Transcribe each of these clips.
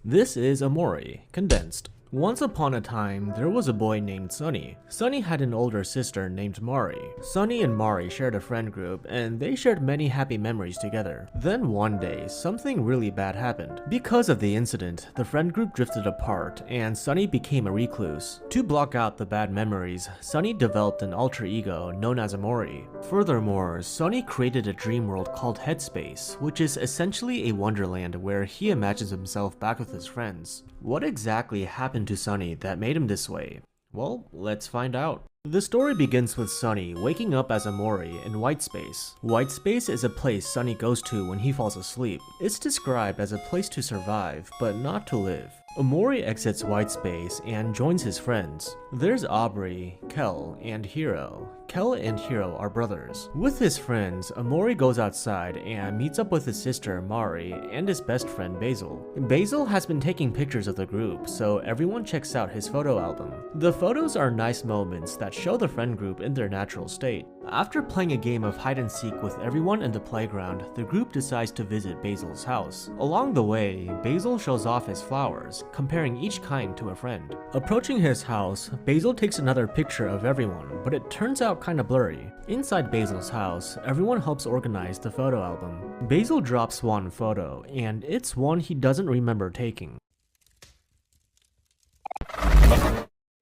This is Omori, condensed. Once upon a time, there was a boy named Sunny. Sunny had an older sister named Mari. Sunny and Mari shared a friend group, and they shared many happy memories together. Then one day, something really bad happened. Because of the incident, the friend group drifted apart, and Sunny became a recluse. To block out the bad memories, Sunny developed an alter ego known as Omori. Furthermore, Sunny created a dream world called Headspace, which is essentially a wonderland where he imagines himself back with his friends. What exactly happened to Sunny that made him this way? Well, let's find out. The story begins with Sunny waking up as Omori in Whitespace. Whitespace is a place Sunny goes to when he falls asleep. It's described as a place to survive, but not to live. Omori exits Whitespace and joins his friends. There's Aubrey, Kel, and Hiro. Kel and Hiro are brothers. With his friends, Omori goes outside and meets up with his sister Mari and his best friend Basil. Basil has been taking pictures of the group, so everyone checks out his photo album. The photos are nice moments that show the friend group in their natural state. After playing a game of hide and seek with everyone in the playground, the group decides to visit Basil's house. Along the way, Basil shows off his flowers, comparing each kind to a friend. Approaching his house, Basil takes another picture of everyone, but it turns out kinda blurry. Inside Basil's house, everyone helps organize the photo album. Basil drops one photo, and it's one he doesn't remember taking.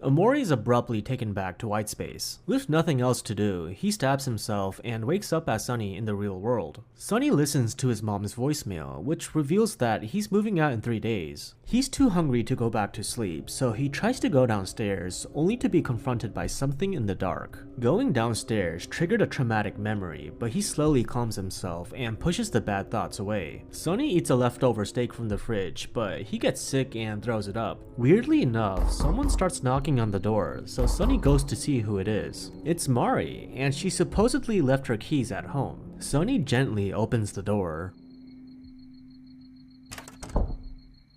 Omori is abruptly taken back to Whitespace. With nothing else to do, he stabs himself and wakes up as Sunny in the real world. Sunny listens to his mom's voicemail, which reveals that he's moving out in 3 days. He's too hungry to go back to sleep, so he tries to go downstairs, only to be confronted by something in the dark. Going downstairs triggered a traumatic memory, but he slowly calms himself and pushes the bad thoughts away. Sunny eats a leftover steak from the fridge, but he gets sick and throws it up. Weirdly enough, someone starts knocking on the door, so Sunny goes to see who it is. It's Mari, and she supposedly left her keys at home. Sunny gently opens the door.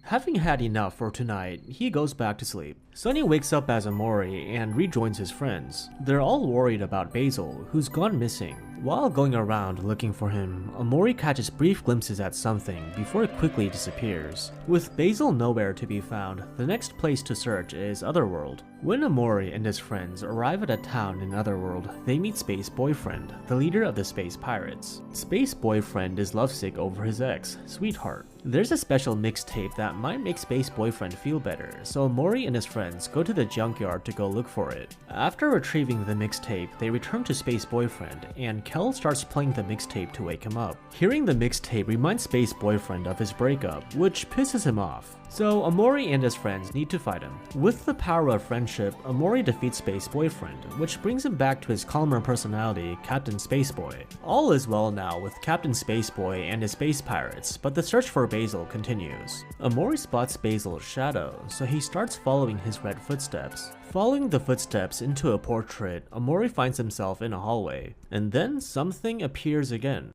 Having had enough for tonight, he goes back to sleep. Sunny wakes up as Omori and rejoins his friends. They're all worried about Basil, who's gone missing. While going around looking for him, Omori catches brief glimpses at something before it quickly disappears. With Basil nowhere to be found, the next place to search is Otherworld. When Omori and his friends arrive at a town in Otherworld, they meet Space Boyfriend, the leader of the Space Pirates. Space Boyfriend is lovesick over his ex, Sweetheart. There's a special mixtape that might make Space Boyfriend feel better, so Omori and his friends go to the junkyard to go look for it. After retrieving the mixtape, they return to Space Boyfriend, and Kel starts playing the mixtape to wake him up. Hearing the mixtape reminds Space Boyfriend of his breakup, which pisses him off. So Omori and his friends need to fight him. With the power of friendship, Omori defeats Space Boyfriend, which brings him back to his calmer personality, Captain Spaceboy. All is well now with Captain Spaceboy and his space pirates, but the search for Basil continues. Omori spots Basil's shadow, so he starts following his red footsteps. Following the footsteps into a portrait, Omori finds himself in a hallway, and then something appears again.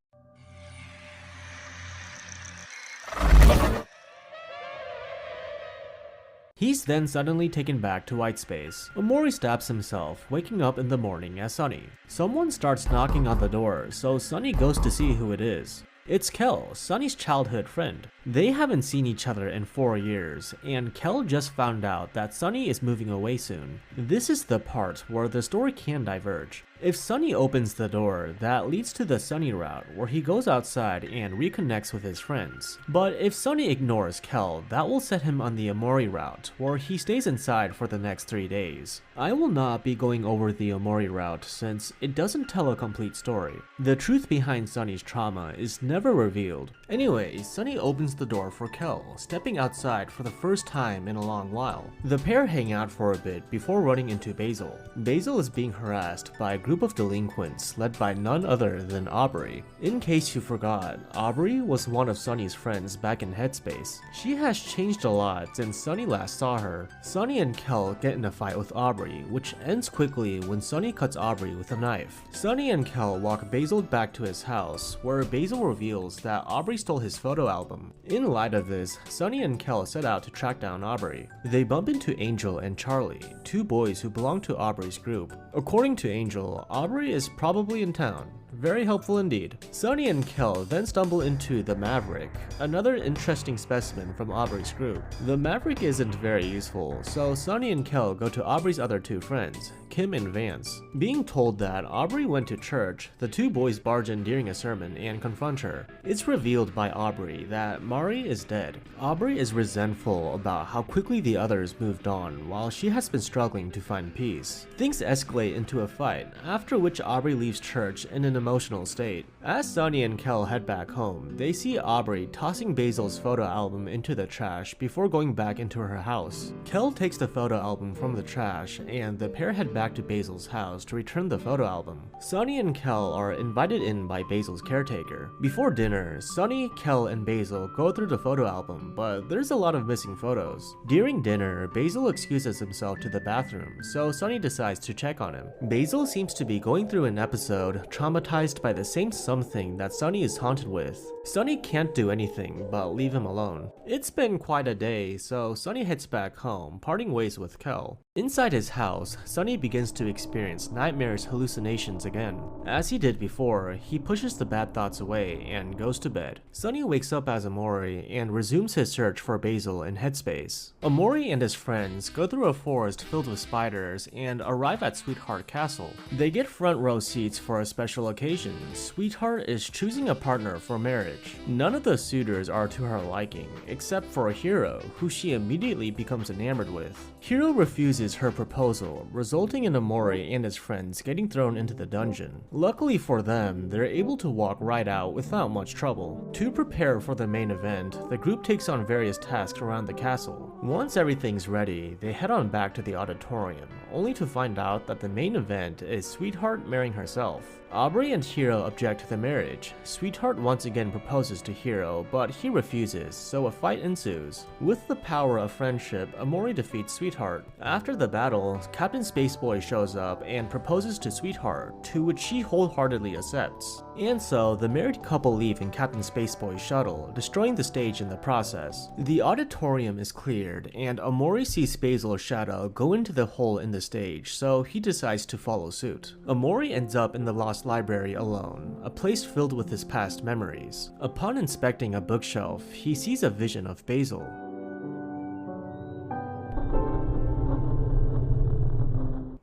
He's then suddenly taken back to Whitespace. Omori stabs himself, waking up in the morning as Sunny. Someone starts knocking on the door, so Sunny goes to see who it is. It's Kel, Sunny's childhood friend. They haven't seen each other in 4 years, and Kel just found out that Sunny is moving away soon. This is the part where the story can diverge. If Sunny opens the door, that leads to the Sunny route, where he goes outside and reconnects with his friends. But if Sunny ignores Kel, that will set him on the Omori route, where he stays inside for the next 3 days. I will not be going over the Omori route since it doesn't tell a complete story. The truth behind Sunny's trauma is never revealed. Anyway, Sunny opens the door for Kel, stepping outside for the first time in a long while. The pair hang out for a bit before running into Basil. Basil is being harassed by a group of delinquents led by none other than Omori. In case you forgot, Omori was one of Sunny's friends back in Headspace. She has changed a lot since Sunny last saw her. Sunny and Kel get in a fight with Omori, which ends quickly when Sunny cuts Omori with a knife. Sunny and Kel walk Basil back to his house, where Basil reveals that Omori stole his photo album. In light of this, Sunny and Kel set out to track down Omori. They bump into Angel and Charlie, two boys who belong to Omori's group. According to Angel, Omori is probably in town. Very helpful indeed. Sunny and Kel then stumble into the Maverick, another interesting specimen from Omori's group. The Maverick isn't very useful, so Sunny and Kel go to Omori's other two friends, Kim and Vance. Being told that Omori went to church, the two boys barge in during a sermon and confront her. It's revealed by Omori that Mari is dead. Omori is resentful about how quickly the others moved on, while she has been struggling to find peace. Things escalate into a fight, after which Omori leaves church in an emotional state. As Sunny and Kel head back home, they see Omori tossing Basil's photo album into the trash before going back into her house. Kel takes the photo album from the trash, and the pair head back to Basil's house to return the photo album. Sunny and Kel are invited in by Basil's caretaker. Before dinner, Sunny, Kel, and Basil go through the photo album, but there's a lot of missing photos. During dinner, Basil excuses himself to the bathroom, so Sunny decides to check on him. Basil seems to be going through an episode traumatized by the same something that Sunny is haunted with. Sunny can't do anything but leave him alone. It's been quite a day, so Sunny heads back home, parting ways with Kel. Inside his house, Sunny begins to experience nightmarish hallucinations again. As he did before, he pushes the bad thoughts away and goes to bed. Sunny wakes up as Omori and resumes his search for Basil in Headspace. Omori and his friends go through a forest filled with spiders and arrive at Sweetheart Castle. They get front row seats for a special occasion. Sweetheart is choosing a partner for marriage. None of the suitors are to her liking, except for Hiro, who she immediately becomes enamored with. Hiro refuses her proposal, resulting in Omori and his friends getting thrown into the dungeon. Luckily for them, they're able to walk right out without much trouble. To prepare for the main event, the group takes on various tasks around the castle. Once everything's ready, they head on back to the auditorium, only to find out that the main event is Sweetheart marrying herself. Omori and Hiro object to the marriage. Sweetheart once again proposes to Hiro, but he refuses, so a fight ensues. With the power of friendship, Omori defeats Sweetheart. After the battle, Captain Spaceboy shows up and proposes to Sweetheart, to which she wholeheartedly accepts. And so, the married couple leave in Captain Spaceboy's shuttle, destroying the stage in the process. The auditorium is cleared, and Omori sees Basil's shadow go into the hole in the stage, so he decides to follow suit. Omori ends up in the Lost Library alone, a place filled with his past memories. Upon inspecting a bookshelf, he sees a vision of Basil.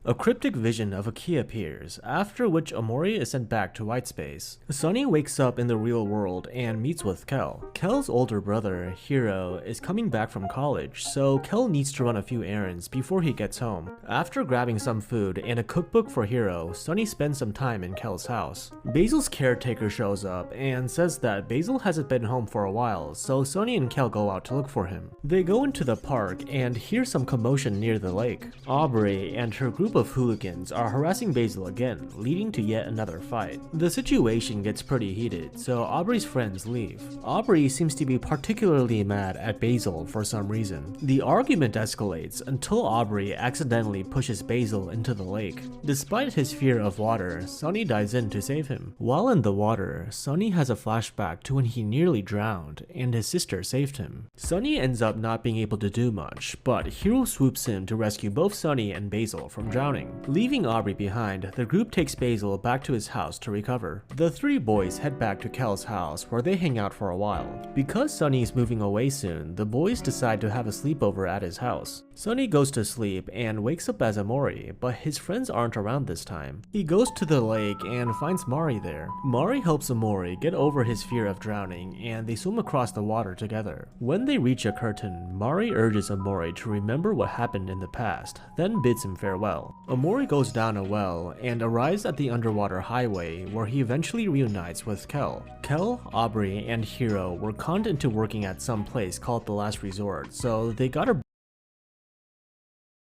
A cryptic vision of a key appears, after which Omori is sent back to Whitespace. Sunny wakes up in the real world and meets with Kel. Kel's older brother, Hiro, is coming back from college, so Kel needs to run a few errands before he gets home. After grabbing some food and a cookbook for Hiro, Sunny spends some time in Kel's house. Basil's caretaker shows up and says that Basil hasn't been home for a while, so Sunny and Kel go out to look for him. They go into the park and hear some commotion near the lake. Aubrey and her group of hooligans are harassing Basil again, leading to yet another fight. The situation gets pretty heated, so Aubrey's friends leave. Aubrey seems to be particularly mad at Basil for some reason. The argument escalates until Aubrey accidentally pushes Basil into the lake. Despite his fear of water, Sunny dives in to save him. While in the water, Sunny has a flashback to when he nearly drowned and his sister saved him. Sunny ends up not being able to do much, but Hiro swoops in to rescue both Sunny and Basil from drowning. drowning. Leaving Aubrey behind, the group takes Basil back to his house to recover. The three boys head back to Kel's house where they hang out for a while. Because Sunny is moving away soon, the boys decide to have a sleepover at his house. Sunny goes to sleep and wakes up as Omori, but his friends aren't around this time. He goes to the lake and finds Mari there. Mari helps Omori get over his fear of drowning and they swim across the water together. When they reach a curtain, Mari urges Omori to remember what happened in the past, then bids him farewell. Omori goes down a well and arrives at the underwater highway where he eventually reunites with Kel. Kel, Aubrey, and Hiro were conned into working at some place called The Last Resort, so they gotta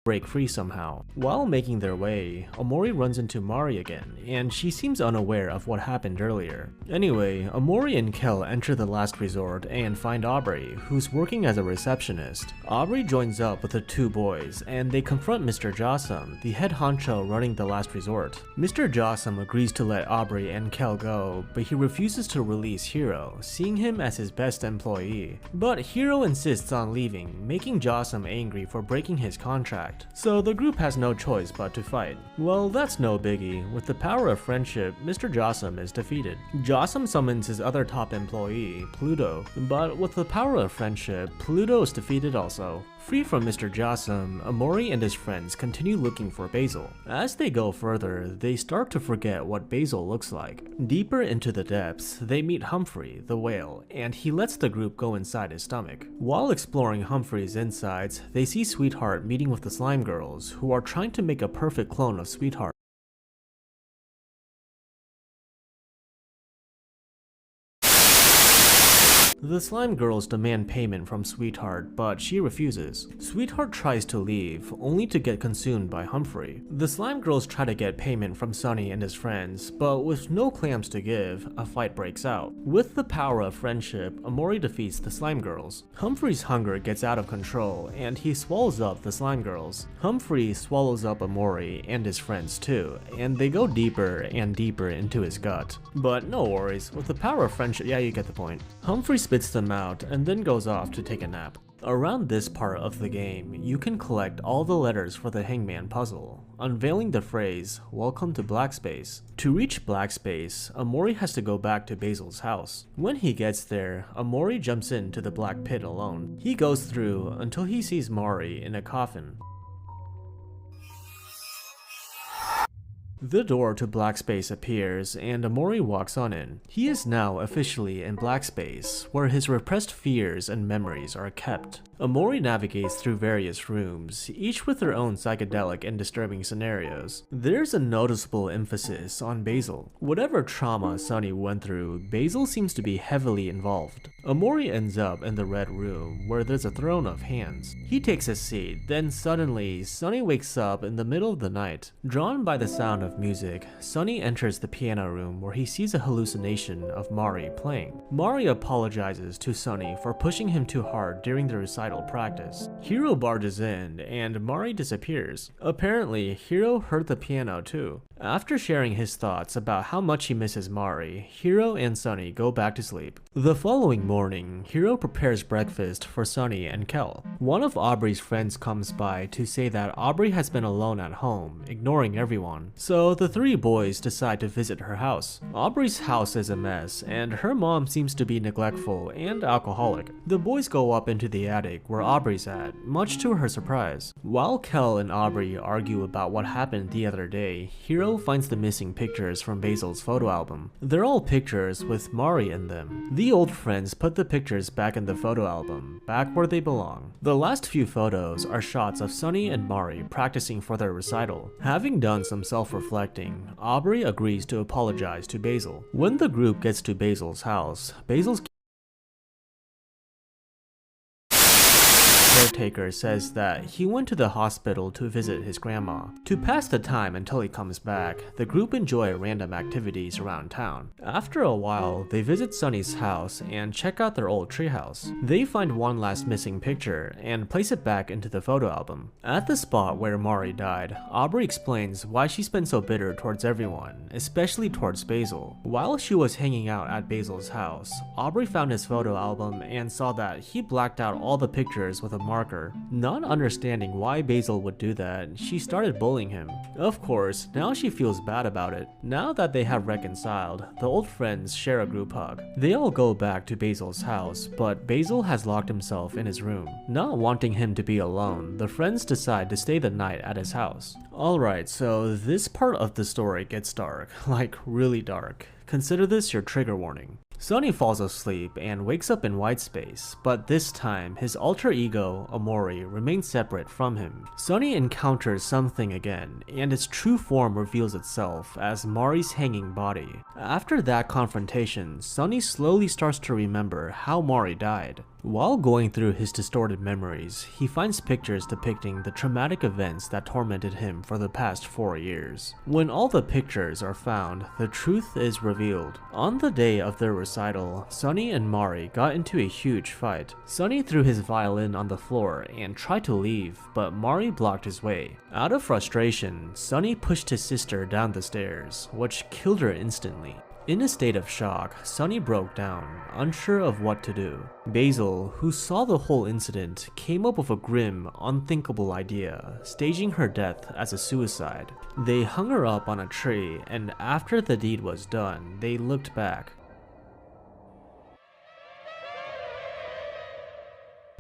break free somehow. While making their way, Omori runs into Mari again, and she seems unaware of what happened earlier. Anyway, Omori and Kel enter the Last Resort and find Aubrey, who's working as a receptionist. Aubrey joins up with the two boys, and they confront Mr. Jossum, the head honcho running the Last Resort. Mr. Jossum agrees to let Aubrey and Kel go, but he refuses to release Hiro, seeing him as his best employee. But Hiro insists on leaving, making Jossum angry for breaking his contract. So the group has no choice but to fight. Well, that's no biggie. With the power of friendship, Mr. Jossum is defeated. Jossum summons his other top employee, Pluto, but with the power of friendship, Pluto is defeated also. Free from Mr. Jossum, Omori and his friends continue looking for Basil. As they go further, they start to forget what Basil looks like. Deeper into the depths, they meet Humphrey, the whale, and he lets the group go inside his stomach. While exploring Humphrey's insides, they see Sweetheart meeting with the slime girls, who are trying to make a perfect clone of Sweetheart. The slime girls demand payment from Sweetheart, but she refuses. Sweetheart tries to leave, only to get consumed by Humphrey. The slime girls try to get payment from Sunny and his friends, but with no clams to give, a fight breaks out. With the power of friendship, Omori defeats the slime girls. Humphrey's hunger gets out of control, and he swallows up the slime girls. Humphrey swallows up Omori and his friends too, and they go deeper and deeper into his gut. But no worries, with the power of friendship, yeah, you get the point. Humphrey spits them out and then goes off to take a nap. Around this part of the game, you can collect all the letters for the Hangman puzzle, unveiling the phrase, "Welcome to Black Space." To reach Black Space, Omori has to go back to Basil's house. When he gets there, Omori jumps into the black pit alone. He goes through until he sees Mari in a coffin. The door to Black Space appears, and Omori walks on in. He is now officially in Black Space, where his repressed fears and memories are kept. Omori navigates through various rooms, each with their own psychedelic and disturbing scenarios. There's a noticeable emphasis on Basil. Whatever trauma Sunny went through, Basil seems to be heavily involved. Omori ends up in the red room, where there's a throne of hands. He takes a seat, then suddenly, Sunny wakes up in the middle of the night. Drawn by the sound of music, Sunny enters the piano room where he sees a hallucination of Mari playing. Mari apologizes to Sunny for pushing him too hard during the recital practice. Hiro barges in, and Mari disappears. Apparently, Hiro heard the piano too. After sharing his thoughts about how much he misses Mari, Hiro and Sunny go back to sleep. The following morning, Hiro prepares breakfast for Sunny and Kel. One of Aubrey's friends comes by to say that Aubrey has been alone at home, ignoring everyone. So the three boys decide to visit her house. Aubrey's house is a mess, and her mom seems to be neglectful and alcoholic. The boys go up into the attic where Aubrey's at, much to her surprise. While Kel and Aubrey argue about what happened the other day, Hiro finds the missing pictures from Basil's photo album. They're all pictures with Mari in them. The old friends put the pictures back in the photo album, back where they belong. The last few photos are shots of Sunny and Mari practicing for their recital. Having done some self-reflecting, Aubrey agrees to apologize to Basil. When the group gets to Basil's house, Basil's caretaker says that he went to the hospital to visit his grandma. To pass the time until he comes back, the group enjoy random activities around town. After a while, they visit Sunny's house and check out their old treehouse. They find one last missing picture and place it back into the photo album. At the spot where Mari died, Aubrey explains why she's been so bitter towards everyone, especially towards Basil. While she was hanging out at Basil's house, Aubrey found his photo album and saw that he blacked out all the pictures with a marker darker. Not understanding why Basil would do that, she started bullying him. Of course, now she feels bad about it. Now that they have reconciled, the old friends share a group hug. They all go back to Basil's house, but Basil has locked himself in his room. Not wanting him to be alone, the friends decide to stay the night at his house. Alright, so this part of the story gets dark, like really dark. Consider this your trigger warning. Sunny falls asleep and wakes up in white space, but this time his alter ego, Omori, remains separate from him. Sunny encounters something again, and its true form reveals itself as Mari's hanging body. After that confrontation, Sunny slowly starts to remember how Mari died. While going through his distorted memories, he finds pictures depicting the traumatic events that tormented him for the past 4 years. When all the pictures are found, the truth is revealed. On the day of their recital, Sunny and Mari got into a huge fight. Sunny threw his violin on the floor and tried to leave, but Mari blocked his way. Out of frustration, Sunny pushed his sister down the stairs, which killed her instantly. In a state of shock, Sunny broke down, unsure of what to do. Basil, who saw the whole incident, came up with a grim, unthinkable idea, staging her death as a suicide. They hung her up on a tree, and after the deed was done, they looked back.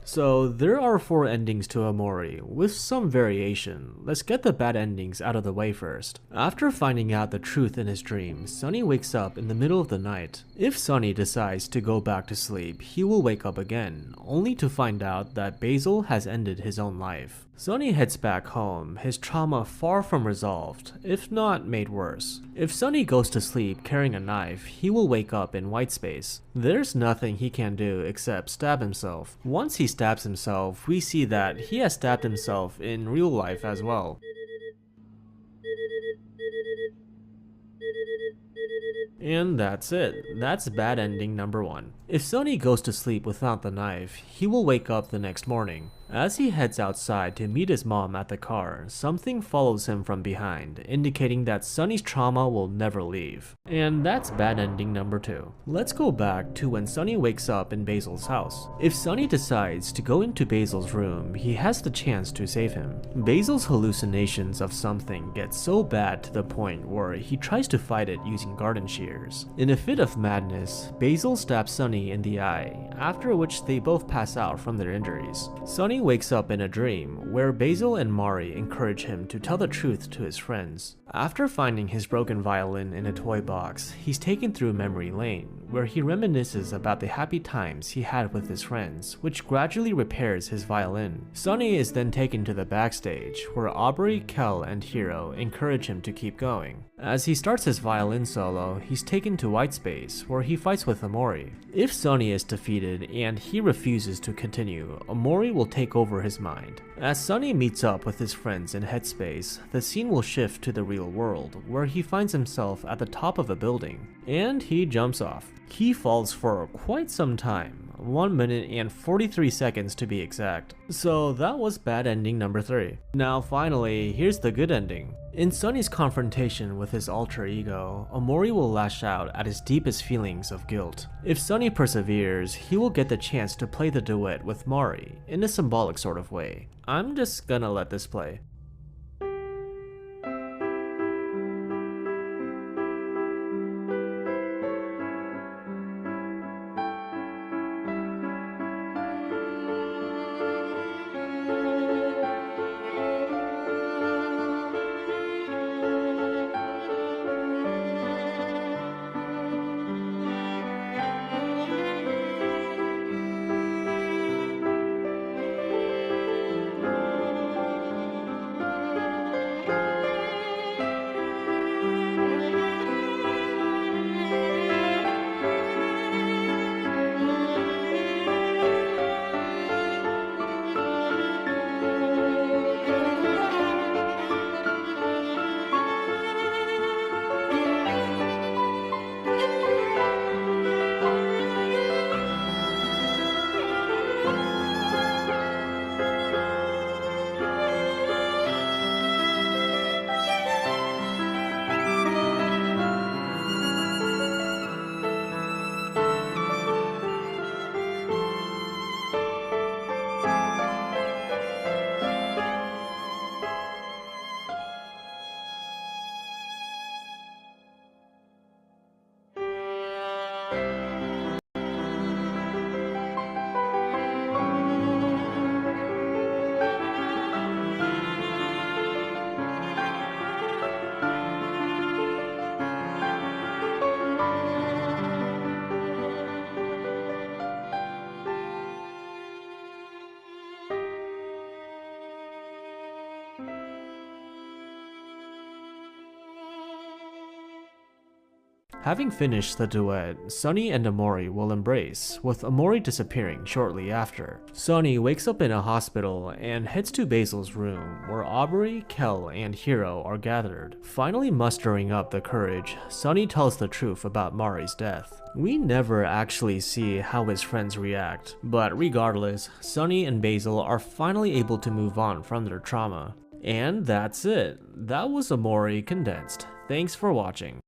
So there are 4 endings to Omori, with some variation. Let's get the bad endings out of the way first. After finding out the truth in his dream, Sunny wakes up in the middle of the night. If Sunny decides to go back to sleep, he will wake up again, only to find out that Basil has ended his own life. Sunny heads back home, his trauma far from resolved, if not made worse. If Sunny goes to sleep carrying a knife, he will wake up in white space. There's nothing he can do except stab himself. Once he stabs himself, we see that he has stabbed himself in real life as well. And that's it. That's bad ending number 1. If Sunny goes to sleep without the knife, he will wake up the next morning. As he heads outside to meet his mom at the car, something follows him from behind, indicating that Sunny's trauma will never leave. And that's bad ending number 2. Let's go back to when Sunny wakes up in Basil's house. If Sunny decides to go into Basil's room, he has the chance to save him. Basil's hallucinations of something get so bad to the point where he tries to fight it using garden shears. In a fit of madness, Basil stabs Sunny in the eye, after which they both pass out from their injuries. Sunny wakes up in a dream where Basil and Mari encourage him to tell the truth to his friends. After finding his broken violin in a toy box, he's taken through memory lane, where he reminisces about the happy times he had with his friends, which gradually repairs his violin. Sunny is then taken to the backstage, where Aubrey, Kel, and Hiro encourage him to keep going. As he starts his violin solo, he's taken to white space, where he fights with Omori. If Sunny is defeated and he refuses to continue, Omori will take over his mind. As Sunny meets up with his friends in Headspace, the scene will shift to the real world, where he finds himself at the top of a building, and he jumps off. He falls for quite some time, 1 minute and 43 seconds to be exact. So that was bad ending number 3. Now finally, here's the good ending. In Sunny's confrontation with his alter ego, Omori will lash out at his deepest feelings of guilt. If Sunny perseveres, he will get the chance to play the duet with Mari, in a symbolic sort of way. I'm just gonna let this play. Having finished the duet, Sunny and Omori will embrace, with Omori disappearing shortly after. Sunny wakes up in a hospital and heads to Basil's room, where Aubrey, Kel, and Hiro are gathered. Finally mustering up the courage, Sunny tells the truth about Mari's death. We never actually see how his friends react, but regardless, Sunny and Basil are finally able to move on from their trauma. And that's it. That was Omori condensed. Thanks for watching.